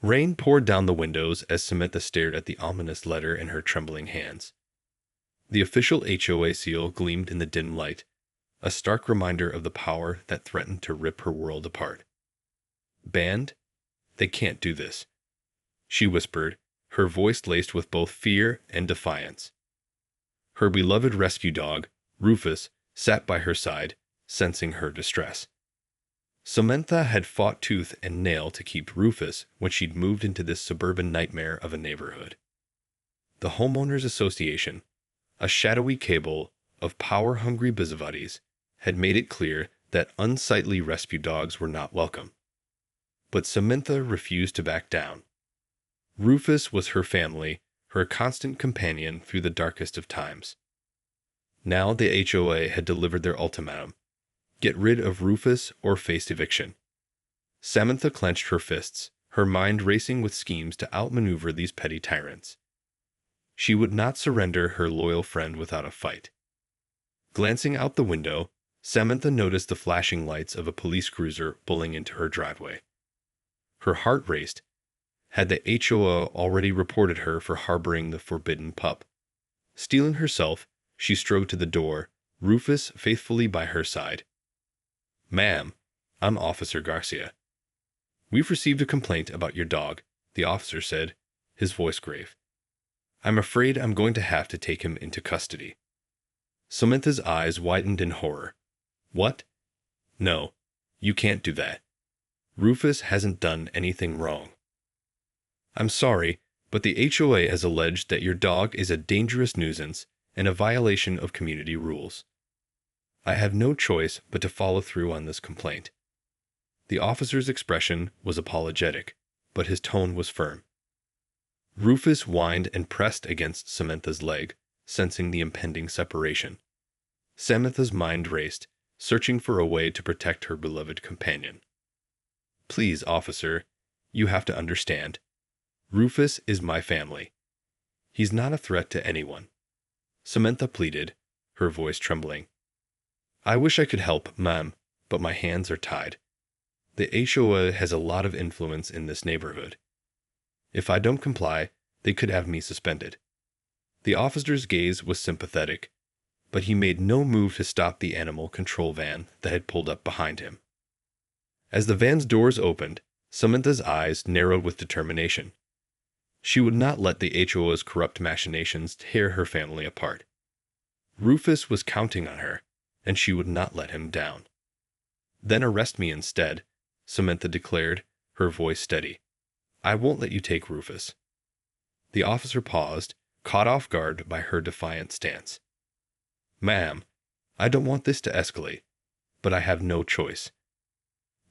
Rain poured down the windows as Samantha stared at the ominous letter in her trembling hands. The official HOA seal gleamed in the dim light, a stark reminder of the power that threatened to rip her world apart. Banned? They can't do this, she whispered, her voice laced with both fear and defiance. Her beloved rescue dog, Rufus, sat by her side, sensing her distress. Samantha had fought tooth and nail to keep Rufus when she'd moved into this suburban nightmare of a neighborhood. The Homeowners Association, a shadowy cabal of power-hungry busybodies, had made it clear that unsightly rescue dogs were not welcome. But Samantha refused to back down. Rufus was her family, her constant companion through the darkest of times. Now the HOA had delivered their ultimatum: get rid of Rufus or face eviction. Samantha clenched her fists, her mind racing with schemes to outmaneuver these petty tyrants. She would not surrender her loyal friend without a fight. Glancing out the window, Samantha noticed the flashing lights of a police cruiser pulling into her driveway. Her heart raced. Had the HOA already reported her for harboring the forbidden pup? Steeling herself, she strode to the door, Rufus faithfully by her side. "Ma'am, I'm Officer Garcia. We've received a complaint about your dog," the officer said, his voice grave. "I'm afraid I'm going to have to take him into custody." Samantha's eyes widened in horror. "What? No, you can't do that. Rufus hasn't done anything wrong." "I'm sorry, but the HOA has alleged that your dog is a dangerous nuisance and a violation of community rules. I have no choice but to follow through on this complaint." The officer's expression was apologetic, but his tone was firm. Rufus whined and pressed against Samantha's leg, sensing the impending separation. Samantha's mind raced, searching for a way to protect her beloved companion. "Please, officer, you have to understand. Rufus is my family. He's not a threat to anyone," Samantha pleaded, her voice trembling. "I wish I could help, ma'am, but my hands are tied. The HOA has a lot of influence in this neighborhood. If I don't comply, they could have me suspended." The officer's gaze was sympathetic, but he made no move to stop the animal control van that had pulled up behind him. As the van's doors opened, Samantha's eyes narrowed with determination. She would not let the HOA's corrupt machinations tear her family apart. Rufus was counting on her, and she would not let him down. "Then arrest me instead," Samantha declared, her voice steady. "I won't let you take Rufus." The officer paused, caught off guard by her defiant stance. "Ma'am, I don't want this to escalate, but I have no choice."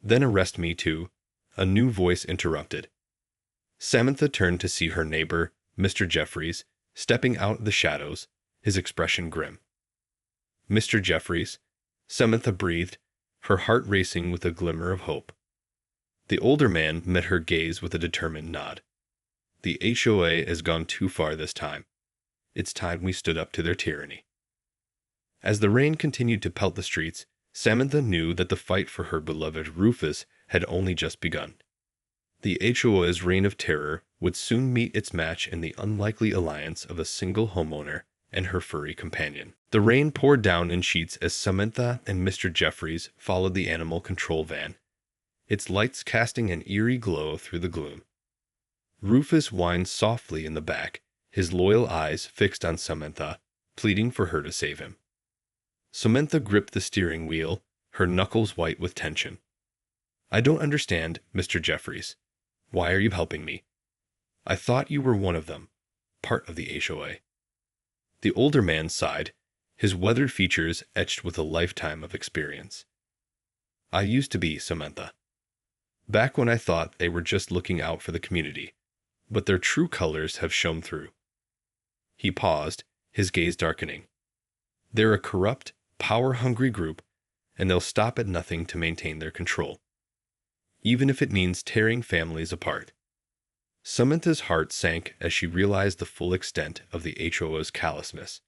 "Then arrest me too," a new voice interrupted. Samantha turned to see her neighbor, Mr. Jeffries, stepping out of the shadows, his expression grim. "Mr. Jeffries," Samantha breathed, her heart racing with a glimmer of hope. The older man met her gaze with a determined nod. "The HOA has gone too far this time. It's time we stood up to their tyranny." As the rain continued to pelt the streets, Samantha knew that the fight for her beloved Rufus had only just begun. The HOA's reign of terror would soon meet its match in the unlikely alliance of a single homeowner and her furry companion. The rain poured down in sheets as Samantha and Mr. Jeffries followed the animal control van, its lights casting an eerie glow through the gloom. Rufus whined softly in the back, his loyal eyes fixed on Samantha, pleading for her to save him. Samantha gripped the steering wheel, her knuckles white with tension. "I don't understand, Mr. Jeffries. Why are you helping me? I thought you were one of them, part of the HOA." The older man sighed, his weathered features etched with a lifetime of experience. "I used to be, Samantha. Back when I thought they were just looking out for the community, but their true colors have shone through." He paused, his gaze darkening. "They're a corrupt, power-hungry group, and they'll stop at nothing to maintain their control, even if it means tearing families apart." Samantha's heart sank as she realized the full extent of the HOA's callousness.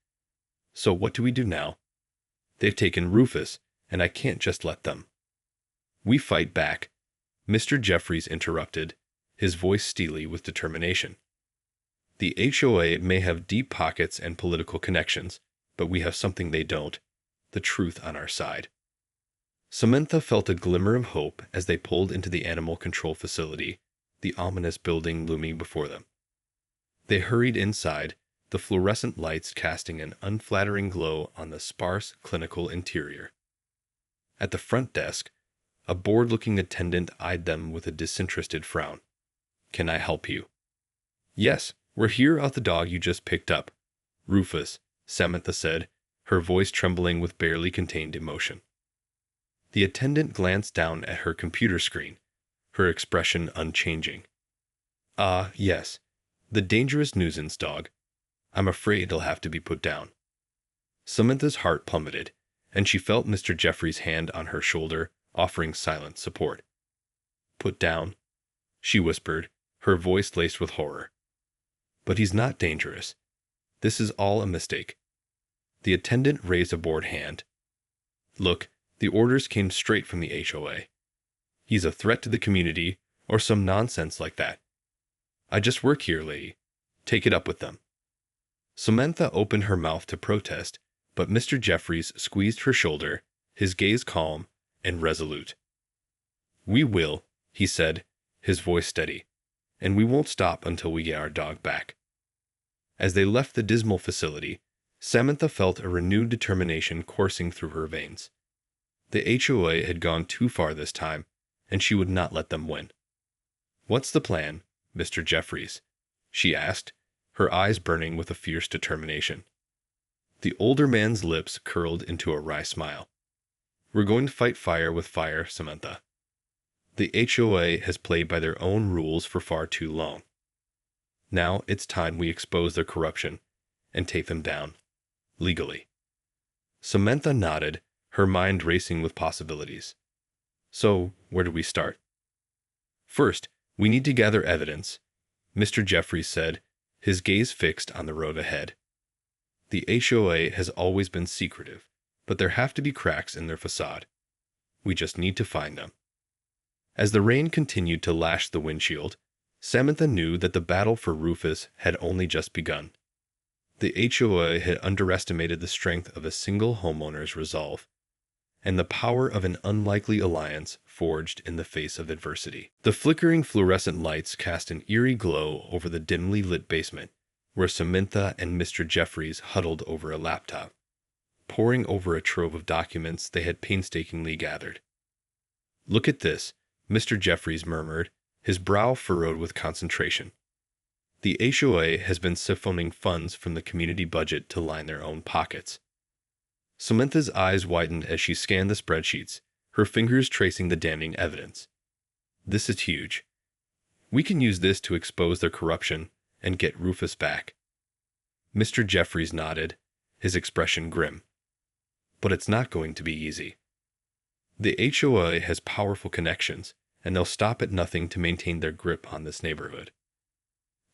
"So what do we do now? They've taken Rufus, and I can't just let them." "We fight back," Mr. Jeffries interrupted, his voice steely with determination. The HOA may have deep pockets and political connections, but we have something they don't: the truth on our side. Samantha felt a glimmer of hope as they pulled into the animal control facility, the ominous building looming before them. They hurried inside, the fluorescent lights casting an unflattering glow on the sparse, clinical interior. At the front desk, a bored-looking attendant eyed them with a disinterested frown. "Can I help you?" "Yes, we're here about the dog you just picked up, Rufus," Samantha said, her voice trembling with barely contained emotion. The attendant glanced down at her computer screen, her expression unchanging. "Ah, yes, the dangerous nuisance dog. I'm afraid he'll have to be put down." Samantha's heart plummeted, and she felt Mr. Jeffries' hand on her shoulder, offering silent support. "Put down?" she whispered, her voice laced with horror. "But he's not dangerous. This is all a mistake." The attendant raised a bored hand. "Look, the orders came straight from the HOA. He's a threat to the community, or some nonsense like that. I just work here, lady. Take it up with them." Samantha opened her mouth to protest, but Mr. Jeffries squeezed her shoulder, his gaze calm and resolute. "We will," he said, his voice steady, "and we won't stop until we get our dog back." As they left the dismal facility, Samantha felt a renewed determination coursing through her veins. The HOA had gone too far this time, and she would not let them win. "What's the plan, Mr. Jeffries?" she asked, her eyes burning with a fierce determination. The older man's lips curled into a wry smile. "We're going to fight fire with fire, Samantha. The HOA has played by their own rules for far too long. Now it's time we expose their corruption and take them down, legally." Samantha nodded, her mind racing with possibilities. "So, where do we start?" "First, we need to gather evidence," Mr. Jeffries said, his gaze fixed on the road ahead. "The HOA has always been secretive, but there have to be cracks in their facade. We just need to find them." As the rain continued to lash the windshield, Samantha knew that the battle for Rufus had only just begun. The HOA had underestimated the strength of a single homeowner's resolve, and the power of an unlikely alliance forged in the face of adversity. The flickering fluorescent lights cast an eerie glow over the dimly lit basement, where Samantha and Mr. Jeffries huddled over a laptop, poring over a trove of documents they had painstakingly gathered. "Look at this," Mr. Jeffries murmured, his brow furrowed with concentration. "The HOA has been siphoning funds from the community budget to line their own pockets." Samantha's eyes widened as she scanned the spreadsheets, her fingers tracing the damning evidence. "This is huge. We can use this to expose their corruption and get Rufus back." Mr. Jeffries nodded, his expression grim. "But it's not going to be easy. The HOA has powerful connections, and they'll stop at nothing to maintain their grip on this neighborhood."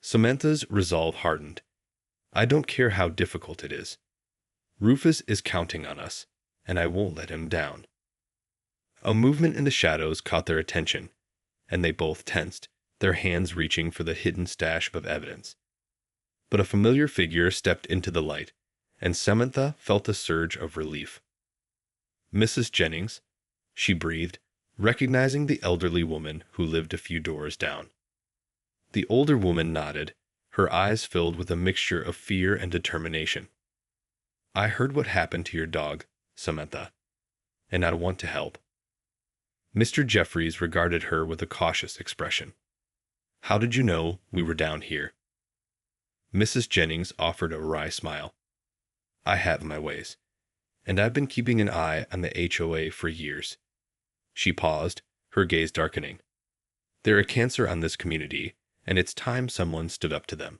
Samantha's resolve hardened. "I don't care how difficult it is. Rufus is counting on us, and I won't let him down." A movement in the shadows caught their attention, and they both tensed, their hands reaching for the hidden stash of evidence. But a familiar figure stepped into the light, and Samantha felt a surge of relief. "Mrs. Jennings," she breathed, recognizing the elderly woman who lived a few doors down. The older woman nodded, her eyes filled with a mixture of fear and determination. "I heard what happened to your dog, Samantha, and I want to help." Mr. Jeffries regarded her with a cautious expression. "How did you know we were down here?" Mrs. Jennings offered a wry smile. "I have my ways, and I've been keeping an eye on the HOA for years." She paused, her gaze darkening. "They're a cancer on this community, and it's time someone stood up to them."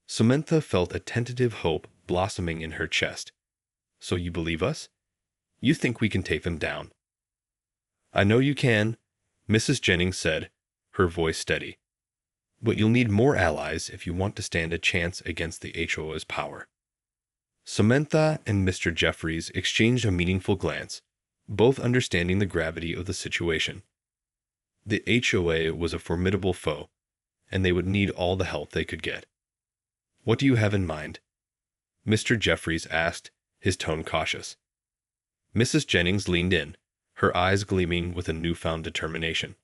Samantha felt a tentative hope blossoming in her chest. "So you believe us? You think we can take them down?" "I know you can," Mrs. Jennings said, her voice steady. "But you'll need more allies if you want to stand a chance against the HOA's power." Samantha and Mr. Jeffries exchanged a meaningful glance, both understanding the gravity of the situation. The HOA was a formidable foe, and they would need all the help they could get. "What do you have in mind?" Mr. Jeffries asked, his tone cautious. Mrs. Jennings leaned in, her eyes gleaming with a newfound determination.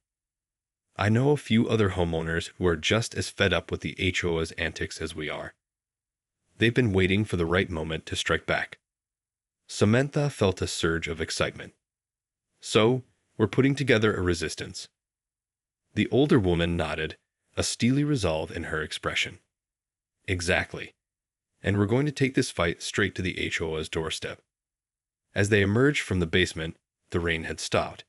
"I know a few other homeowners who are just as fed up with the HOA's antics as we are. They've been waiting for the right moment to strike back." Samantha felt a surge of excitement. "So, we're putting together a resistance." The older woman nodded, a steely resolve in her expression. "Exactly. And we're going to take this fight straight to the HOA's doorstep." As they emerged from the basement, the rain had stopped,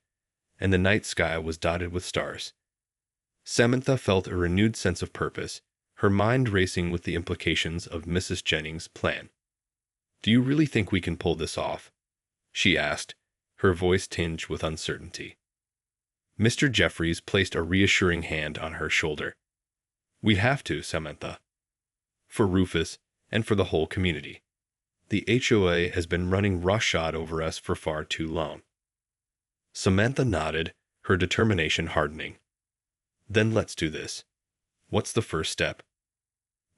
and the night sky was dotted with stars. Samantha felt a renewed sense of purpose, her mind racing with the implications of Mrs. Jennings' plan. "Do you really think we can pull this off?" she asked, her voice tinged with uncertainty. Mr. Jeffries placed a reassuring hand on her shoulder. "We have to, Samantha. For Rufus, and for the whole community. The HOA has been running roughshod over us for far too long." Samantha nodded, her determination hardening. "Then let's do this. What's the first step?"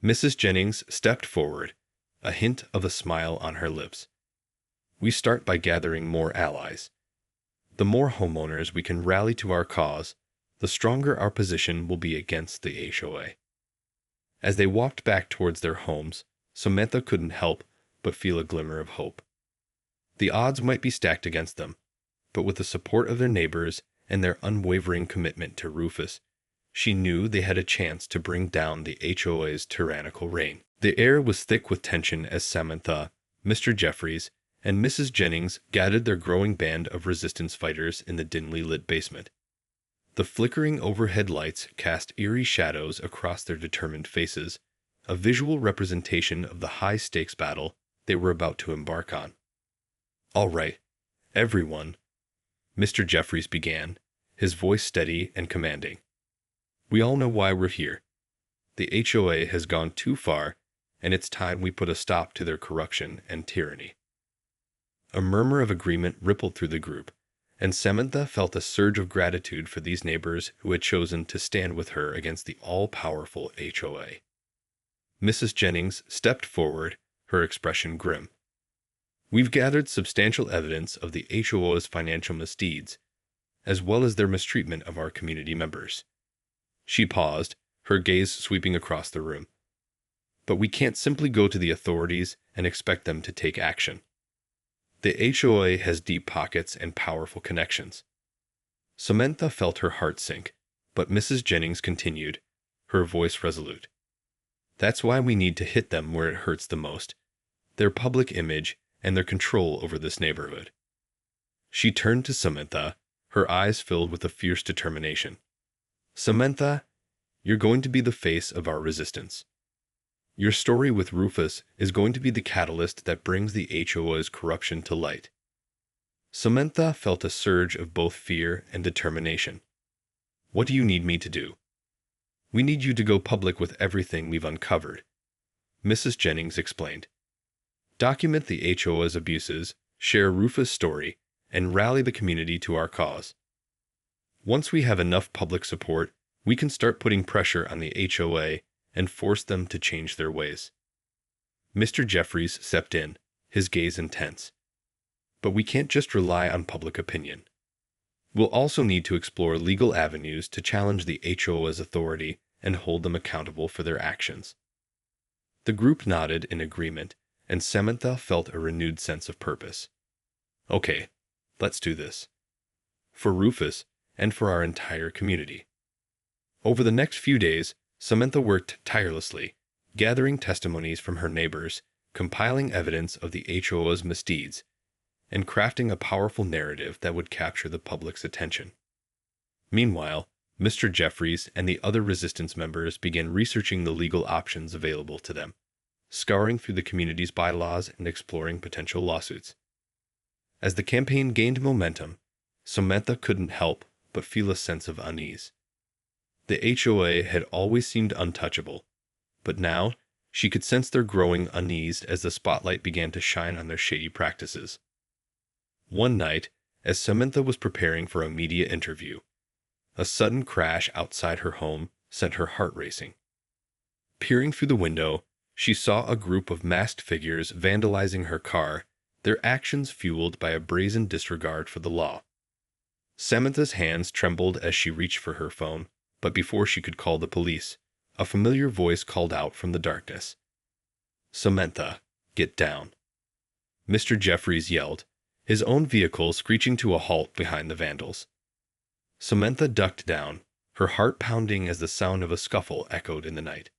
Mrs. Jennings stepped forward, a hint of a smile on her lips. "We start by gathering more allies. The more homeowners we can rally to our cause, the stronger our position will be against the HOA." As they walked back towards their homes, Samantha couldn't help but feel a glimmer of hope. The odds might be stacked against them, but with the support of their neighbors and their unwavering commitment to Rufus, she knew they had a chance to bring down the HOA's tyrannical reign. The air was thick with tension as Samantha, Mr. Jeffries, and Mrs. Jennings gathered their growing band of resistance fighters in the dimly lit basement. The flickering overhead lights cast eerie shadows across their determined faces, a visual representation of the high-stakes battle they were about to embark on. "All right, everyone," Mr. Jeffries began, his voice steady and commanding. "We all know why we're here. The HOA has gone too far, and it's time we put a stop to their corruption and tyranny." A murmur of agreement rippled through the group, and Samantha felt a surge of gratitude for these neighbors who had chosen to stand with her against the all-powerful HOA. Mrs. Jennings stepped forward, her expression grim. "We've gathered substantial evidence of the HOA's financial misdeeds, as well as their mistreatment of our community members." She paused, her gaze sweeping across the room. "But we can't simply go to the authorities and expect them to take action. The HOA has deep pockets and powerful connections." Samantha felt her heart sink, but Mrs. Jennings continued, her voice resolute. "That's why we need to hit them where it hurts the most, their public image and their control over this neighborhood." She turned to Samantha, her eyes filled with a fierce determination. "Samantha, you're going to be the face of our resistance. Your story with Rufus is going to be the catalyst that brings the HOA's corruption to light." Samantha felt a surge of both fear and determination. "What do you need me to do?" "We need you to go public with everything we've uncovered," Mrs. Jennings explained. "Document the HOA's abuses, share Rufus' story, and rally the community to our cause. Once we have enough public support, we can start putting pressure on the HOA and force them to change their ways." Mr. Jeffries stepped in, his gaze intense. "But we can't just rely on public opinion. We'll also need to explore legal avenues to challenge the HOA's authority and hold them accountable for their actions." The group nodded in agreement, and Samantha felt a renewed sense of purpose. "Okay, let's do this. For Rufus, and for our entire community." Over the next few days, Samantha worked tirelessly, gathering testimonies from her neighbors, compiling evidence of the HOA's misdeeds, and crafting a powerful narrative that would capture the public's attention. Meanwhile, Mr. Jeffries and the other resistance members began researching the legal options available to them, scouring through the community's bylaws and exploring potential lawsuits. As the campaign gained momentum, Samantha couldn't help but feel a sense of unease. The HOA had always seemed untouchable, but now she could sense their growing unease as the spotlight began to shine on their shady practices. One night, as Samantha was preparing for a media interview, A sudden crash outside her home sent her heart racing. Peering through the window, she saw a group of masked figures vandalizing her car, their actions fueled by a brazen disregard for the law. Samantha's hands trembled as she reached for her phone, but before she could call the police, a familiar voice called out from the darkness. "Samantha, get down." Mr. Jeffries yelled, his own vehicle screeching to a halt behind the vandals. Samantha ducked down, her heart pounding as the sound of a scuffle echoed in the night.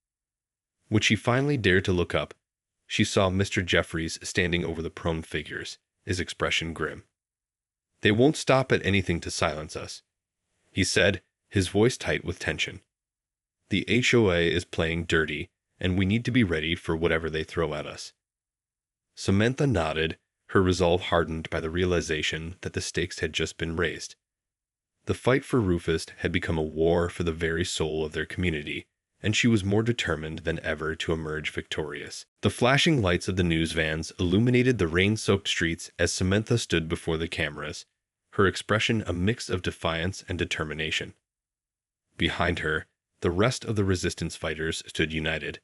When she finally dared to look up, she saw Mr. Jeffries standing over the prone figures, his expression grim. "They won't stop at anything to silence us," he said, his voice tight with tension. "The HOA is playing dirty, and we need to be ready for whatever they throw at us." Samantha nodded, her resolve hardened by the realization that the stakes had just been raised. The fight for Rufus had become a war for the very soul of their community, and she was more determined than ever to emerge victorious. The flashing lights of the news vans illuminated the rain-soaked streets as Samantha stood before the cameras, her expression a mix of defiance and determination. Behind her, the rest of the resistance fighters stood united,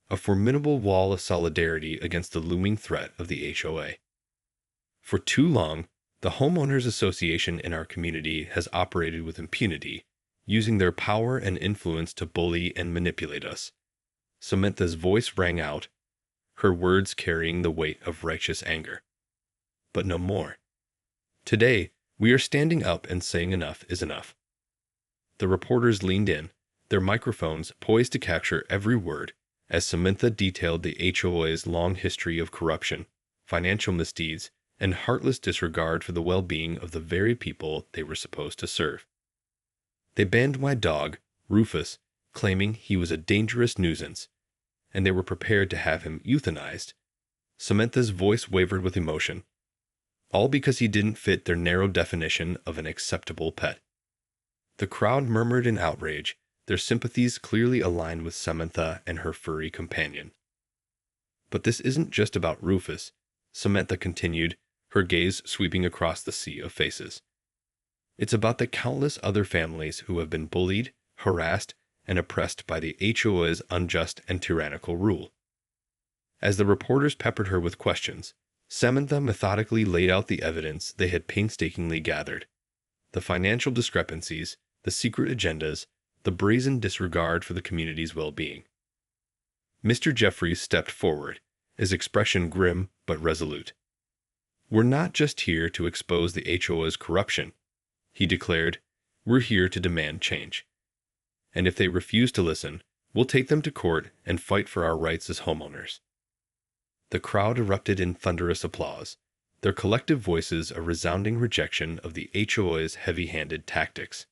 a formidable wall of solidarity against the looming threat of the HOA. For too long, the Homeowners Association in our community has operated with impunity, using their power and influence to bully and manipulate us. Samantha's voice rang out, her words carrying the weight of righteous anger. But no more. Today, we are standing up and saying enough is enough. The reporters leaned in, their microphones poised to capture every word, as Samantha detailed the HOA's long history of corruption, financial misdeeds, and heartless disregard for the well-being of the very people they were supposed to serve. "They banned my dog, Rufus, claiming he was a dangerous nuisance, and they were prepared to have him euthanized." Samantha's voice wavered with emotion. "All because he didn't fit their narrow definition of an acceptable pet." The crowd murmured in outrage, their sympathies clearly aligned with Samantha and her furry companion. "But this isn't just about Rufus," Samantha continued, her gaze sweeping across the sea of faces. "It's about the countless other families who have been bullied, harassed, and oppressed by the HOA's unjust and tyrannical rule." As the reporters peppered her with questions, Samantha methodically laid out the evidence they had painstakingly gathered. The financial discrepancies, the secret agendas, the brazen disregard for the community's well-being. Mr. Jeffries stepped forward, his expression grim but resolute. "We're not just here to expose the HOA's corruption," he declared. "We're here to demand change. And if they refuse to listen, we'll take them to court and fight for our rights as homeowners." The crowd erupted in thunderous applause, their collective voices a resounding rejection of the HOA's heavy-handed tactics.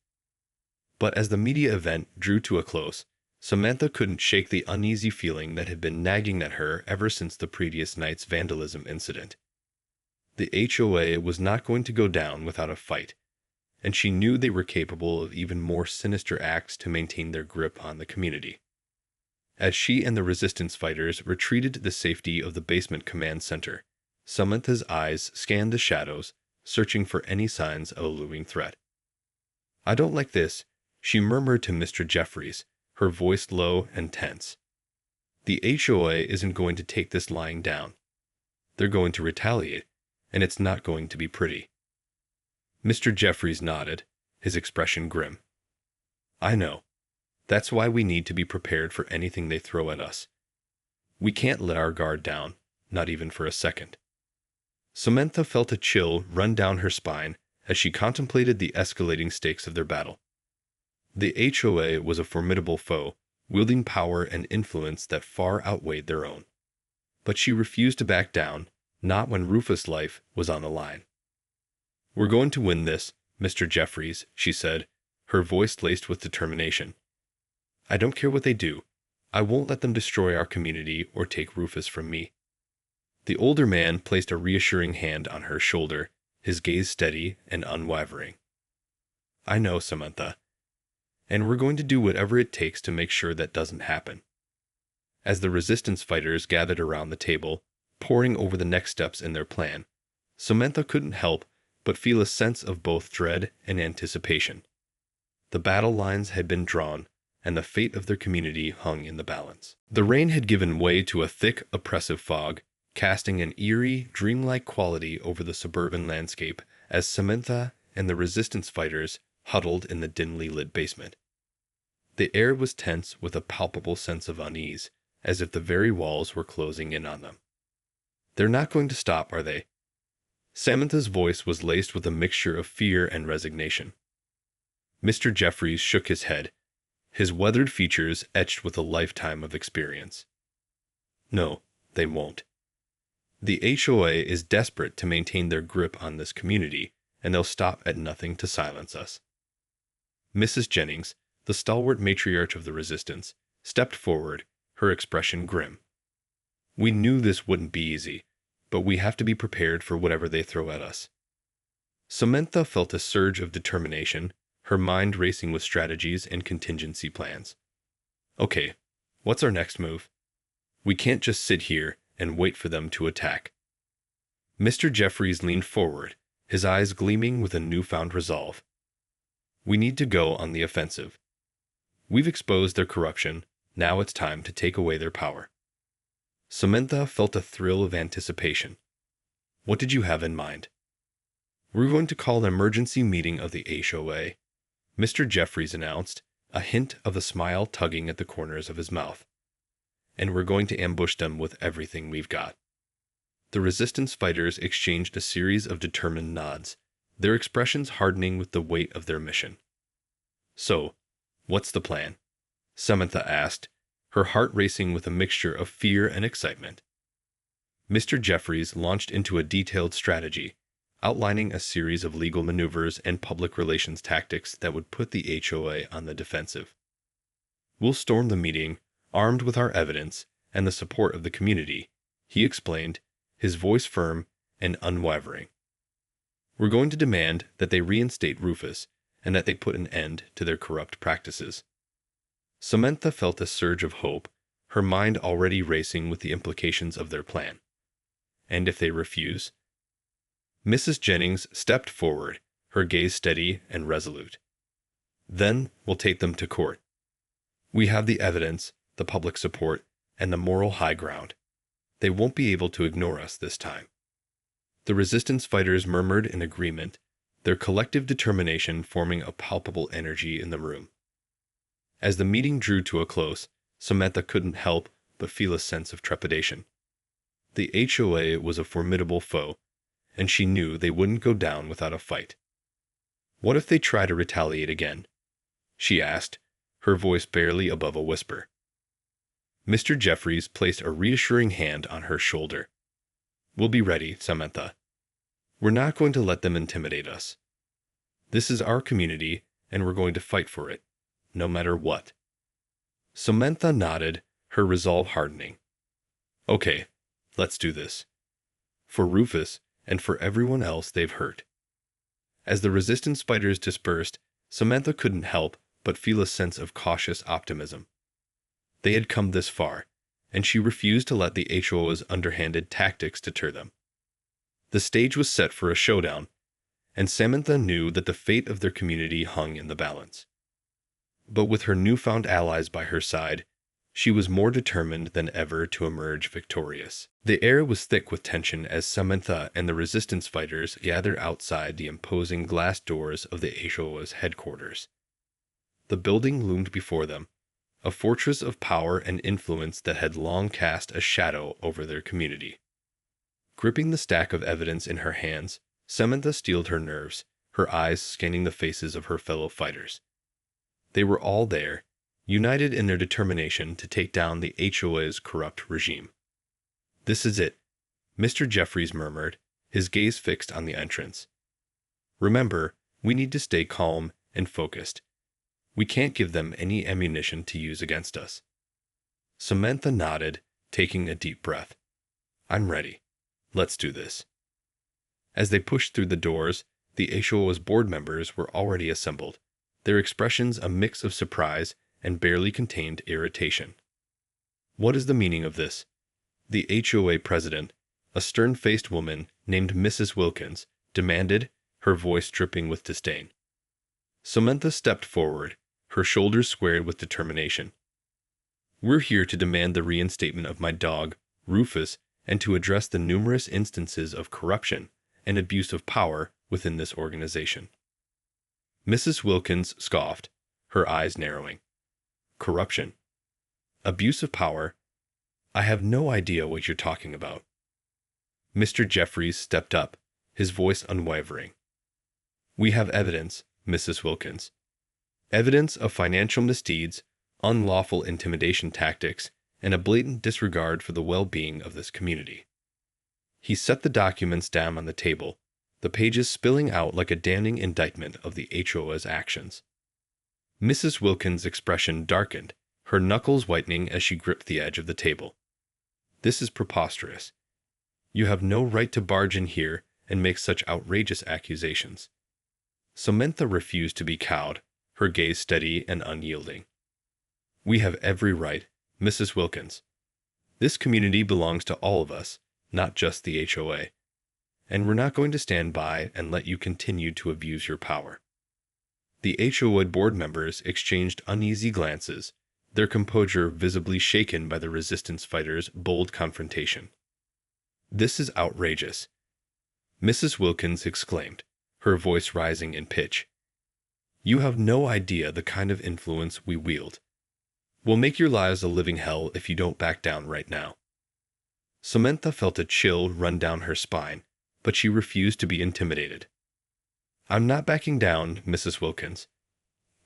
But as the media event drew to a close, Samantha couldn't shake the uneasy feeling that had been nagging at her ever since the previous night's vandalism incident. The HOA was not going to go down without a fight, and she knew they were capable of even more sinister acts to maintain their grip on the community. As she and the resistance fighters retreated to the safety of the basement command center, Samantha's eyes scanned the shadows, searching for any signs of a looming threat. "I don't like this," she murmured to Mr. Jeffries, her voice low and tense. "The HOA isn't going to take this lying down. They're going to retaliate, and it's not going to be pretty." Mr. Jeffries nodded, his expression grim. "I know. That's why we need to be prepared for anything they throw at us. We can't let our guard down, not even for a second." Samantha felt a chill run down her spine as she contemplated the escalating stakes of their battle. The HOA was a formidable foe, wielding power and influence that far outweighed their own. But she refused to back down, not when Rufus' life was on the line. "We're going to win this, Mr. Jeffries," she said, her voice laced with determination. "I don't care what they do. I won't let them destroy our community or take Rufus from me." The older man placed a reassuring hand on her shoulder, his gaze steady and unwavering. "I know, Samantha. And we're going to do whatever it takes to make sure that doesn't happen." As the resistance fighters gathered around the table, poring over the next steps in their plan, Samantha couldn't help but feel a sense of both dread and anticipation. The battle lines had been drawn, and the fate of their community hung in the balance. The rain had given way to a thick, oppressive fog, casting an eerie, dreamlike quality over the suburban landscape as Samantha and the resistance fighters huddled in the dimly lit basement. The air was tense with a palpable sense of unease, as if the very walls were closing in on them. "They're not going to stop, are they?" Samantha's voice was laced with a mixture of fear and resignation. Mr. Jeffries shook his head, his weathered features etched with a lifetime of experience. "No, they won't. The HOA is desperate to maintain their grip on this community, and they'll stop at nothing to silence us." Mrs. Jennings, the stalwart matriarch of the resistance, stepped forward, her expression grim. "We knew this wouldn't be easy, but we have to be prepared for whatever they throw at us." Samantha felt a surge of determination, her mind racing with strategies and contingency plans. "Okay, what's our next move? We can't just sit here and wait for them to attack." Mr. Jeffries leaned forward, his eyes gleaming with a newfound resolve. "We need to go on the offensive. We've exposed their corruption, now it's time to take away their power." Samantha felt a thrill of anticipation. "What did you have in mind?" "We're going to call an emergency meeting of the HOA," Mr. Jeffries announced, a hint of a smile tugging at the corners of his mouth. "And we're going to ambush them with everything we've got." The resistance fighters exchanged a series of determined nods, their expressions hardening with the weight of their mission. "So, what's the plan?" Samantha asked, her heart racing with a mixture of fear and excitement. Mr. Jeffries launched into a detailed strategy, outlining a series of legal maneuvers and public relations tactics that would put the HOA on the defensive. "We'll storm the meeting, armed with our evidence and the support of the community," he explained, his voice firm and unwavering. "We're going to demand that they reinstate Rufus and that they put an end to their corrupt practices." Samantha felt a surge of hope, her mind already racing with the implications of their plan. "And if they refuse?" Mrs. Jennings stepped forward, her gaze steady and resolute. "Then we'll take them to court. We have the evidence, the public support, and the moral high ground. They won't be able to ignore us this time." The resistance fighters murmured in agreement, their collective determination forming a palpable energy in the room. As the meeting drew to a close, Samantha couldn't help but feel a sense of trepidation. The HOA was a formidable foe, and she knew they wouldn't go down without a fight. "What if they try to retaliate again?" she asked, her voice barely above a whisper. Mr. Jeffries placed a reassuring hand on her shoulder. "We'll be ready, Samantha. We're not going to let them intimidate us. This is our community, and we're going to fight for it, no matter what." Samantha nodded, her resolve hardening. "Okay, let's do this. For Rufus, and for everyone else they've hurt." As the resistance fighters dispersed, Samantha couldn't help but feel a sense of cautious optimism. They had come this far, and she refused to let the HOA's underhanded tactics deter them. The stage was set for a showdown, and Samantha knew that the fate of their community hung in the balance. But with her newfound allies by her side, she was more determined than ever to emerge victorious. The air was thick with tension as Samantha and the resistance fighters gathered outside the imposing glass doors of the HOA's headquarters. The building loomed before them, a fortress of power and influence that had long cast a shadow over their community. Gripping the stack of evidence in her hands, Samantha steeled her nerves, her eyes scanning the faces of her fellow fighters. They were all there, united in their determination to take down the HOA's corrupt regime. "This is it," Mr. Jeffries murmured, his gaze fixed on the entrance. "Remember, we need to stay calm and focused. We can't give them any ammunition to use against us." Samantha nodded, taking a deep breath. "I'm ready. Let's do this." As they pushed through the doors, the HOA's board members were already assembled, their expressions a mix of surprise and barely contained irritation. "What is the meaning of this?" The HOA president, a stern-faced woman named Mrs. Wilkins, demanded, her voice dripping with disdain. Samantha stepped forward, her shoulders squared with determination. We're here to demand the reinstatement of my dog, Rufus, and to address the numerous instances of corruption and abuse of power within this organization. Mrs. Wilkins scoffed, her eyes narrowing. Corruption. Abuse of power. I have no idea what you're talking about. Mr. Jeffries stepped up, his voice unwavering. We have evidence, Mrs. Wilkins. Evidence of financial misdeeds, unlawful intimidation tactics, and a blatant disregard for the well-being of this community. He set the documents down on the table, the pages spilling out like a damning indictment of the HOA's actions. Mrs. Wilkins' expression darkened, her knuckles whitening as she gripped the edge of the table. This is preposterous. You have no right to barge in here and make such outrageous accusations. Samantha refused to be cowed, her gaze steady and unyielding. We have every right, Mrs. Wilkins. This community belongs to all of us, not just the HOA. And we're not going to stand by and let you continue to abuse your power. The HOA board members exchanged uneasy glances, their composure visibly shaken by the resistance fighters' bold confrontation. This is outrageous, Mrs. Wilkins exclaimed, her voice rising in pitch. You have no idea the kind of influence we wield. We'll make your lives a living hell if you don't back down right now. Samantha felt a chill run down her spine, but she refused to be intimidated. I'm not backing down, Mrs. Wilkins.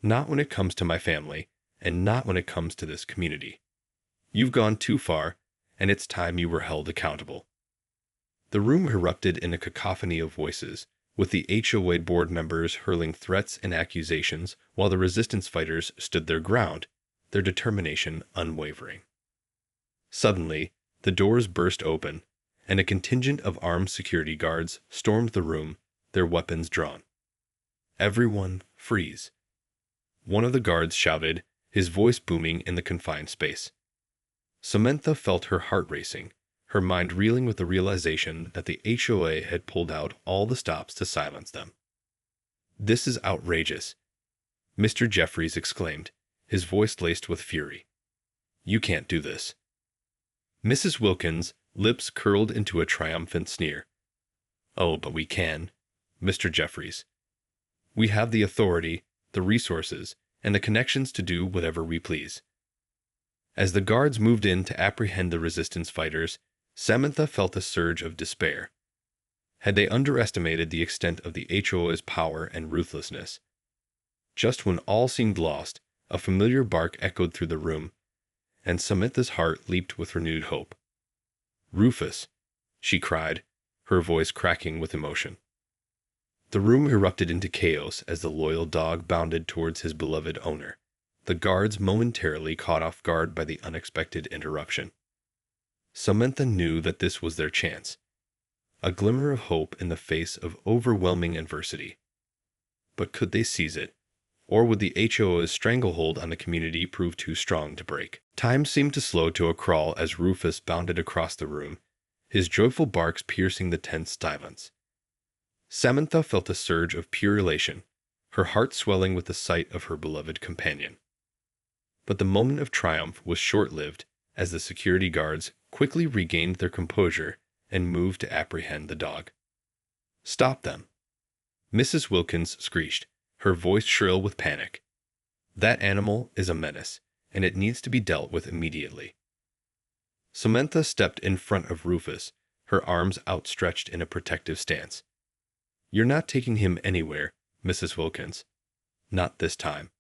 Not when it comes to my family, and not when it comes to this community. You've gone too far, and it's time you were held accountable. The room erupted in a cacophony of voices, with the HOA board members hurling threats and accusations while the resistance fighters stood their ground, their determination unwavering. Suddenly, the doors burst open, and a contingent of armed security guards stormed the room, their weapons drawn. Everyone, freeze. One of the guards shouted, his voice booming in the confined space. Samantha felt her heart racing, her mind reeling with the realization that the HOA had pulled out all the stops to silence them. This is outrageous, Mr. Jeffries exclaimed, his voice laced with fury. You can't do this. Mrs. Wilkins' lips curled into a triumphant sneer. Oh, but we can, Mr. Jeffries. We have the authority, the resources, and the connections to do whatever we please. As the guards moved in to apprehend the resistance fighters, Samantha felt a surge of despair. Had they underestimated the extent of the HOA's power and ruthlessness? Just when all seemed lost, a familiar bark echoed through the room, and Samantha's heart leaped with renewed hope. Rufus, she cried, her voice cracking with emotion. The room erupted into chaos as the loyal dog bounded towards his beloved owner, the guards momentarily caught off guard by the unexpected interruption. Samantha knew that this was their chance, a glimmer of hope in the face of overwhelming adversity. But could they seize it? Or would the HOA's stranglehold on the community prove too strong to break? Time seemed to slow to a crawl as Rufus bounded across the room, his joyful barks piercing the tense silence. Samantha felt a surge of pure elation, her heart swelling with the sight of her beloved companion. But the moment of triumph was short-lived as the security guards quickly regained their composure and moved to apprehend the dog. Stop them! Mrs. Wilkins screeched, her voice shrill with panic. That animal is a menace, and it needs to be dealt with immediately. Samantha stepped in front of Rufus, her arms outstretched in a protective stance. You're not taking him anywhere, Mrs. Wilkins. Not this time.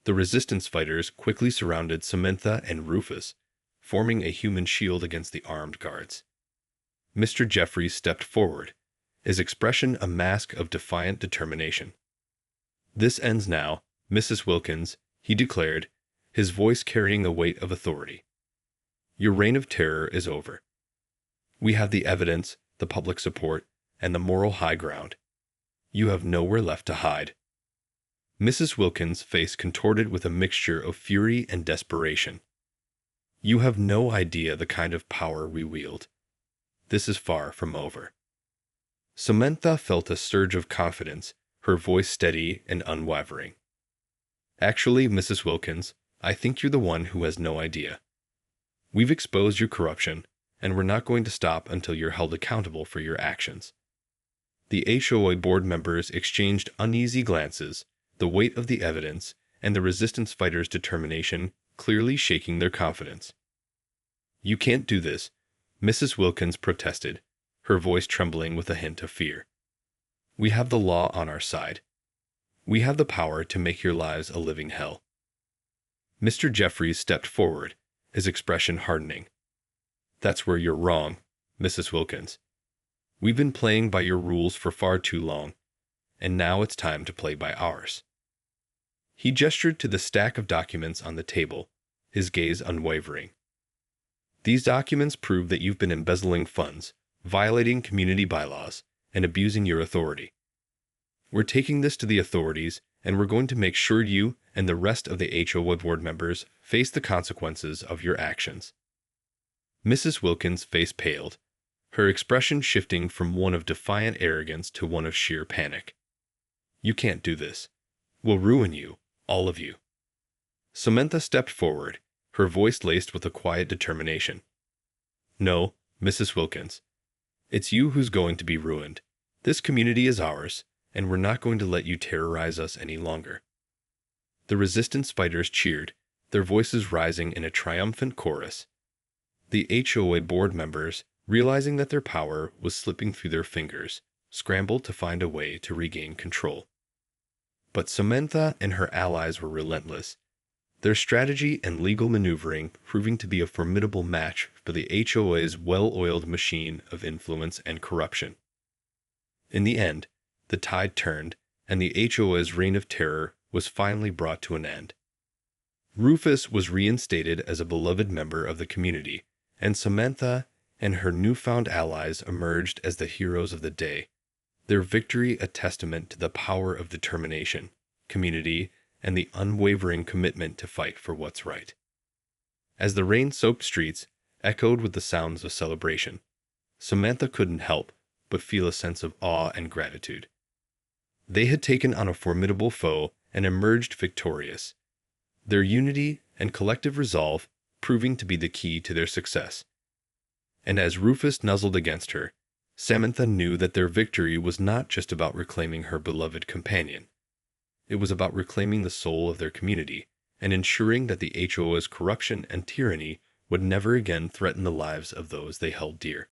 The resistance fighters quickly surrounded Samantha and Rufus, forming a human shield against the armed guards. Mr. Jeffries stepped forward, his expression a mask of defiant determination. This ends now, Mrs. Wilkins, he declared, his voice carrying the weight of authority. Your reign of terror is over. We have the evidence, the public support, and the moral high ground. You have nowhere left to hide. Mrs. Wilkins' face contorted with a mixture of fury and desperation. You have no idea the kind of power we wield. This is far from over. Samantha felt a surge of confidence, her voice steady and unwavering. Actually, Mrs. Wilkins, I think you're the one who has no idea. We've exposed your corruption, and we're not going to stop until you're held accountable for your actions. The HOA board members exchanged uneasy glances, the weight of the evidence, and the resistance fighters' determination clearly shaking their confidence. You can't do this, Mrs. Wilkins protested, her voice trembling with a hint of fear. We have the law on our side. We have the power to make your lives a living hell. Mr. Jeffries stepped forward, his expression hardening. That's where you're wrong, Mrs. Wilkins. We've been playing by your rules for far too long, and now it's time to play by ours. He gestured to the stack of documents on the table, his gaze unwavering. These documents prove that you've been embezzling funds, violating community bylaws, and abusing your authority. We're taking this to the authorities, and we're going to make sure you and the rest of the HOA board members face the consequences of your actions. Mrs. Wilkins' face paled, her expression shifting from one of defiant arrogance to one of sheer panic. You can't do this. We'll ruin you, all of you. Samantha stepped forward, her voice laced with a quiet determination. No, Mrs. Wilkins. It's you who's going to be ruined. This community is ours, and we're not going to let you terrorize us any longer. The resistance fighters cheered, their voices rising in a triumphant chorus. The HOA board members, realizing that their power was slipping through their fingers, scrambled to find a way to regain control. But Samantha and her allies were relentless, their strategy and legal maneuvering proving to be a formidable match for the HOA's well-oiled machine of influence and corruption. In the end, the tide turned, and the HOA's reign of terror was finally brought to an end. Rufus was reinstated as a beloved member of the community, and Samantha and her newfound allies emerged as the heroes of the day, their victory a testament to the power of determination, community, and the unwavering commitment to fight for what's right. As the rain-soaked streets echoed with the sounds of celebration, Samantha couldn't help but feel a sense of awe and gratitude. They had taken on a formidable foe and emerged victorious, their unity and collective resolve proving to be the key to their success. And as Rufus nuzzled against her, Samantha knew that their victory was not just about reclaiming her beloved companion. It was about reclaiming the soul of their community and ensuring that the HOA's corruption and tyranny would never again threaten the lives of those they held dear.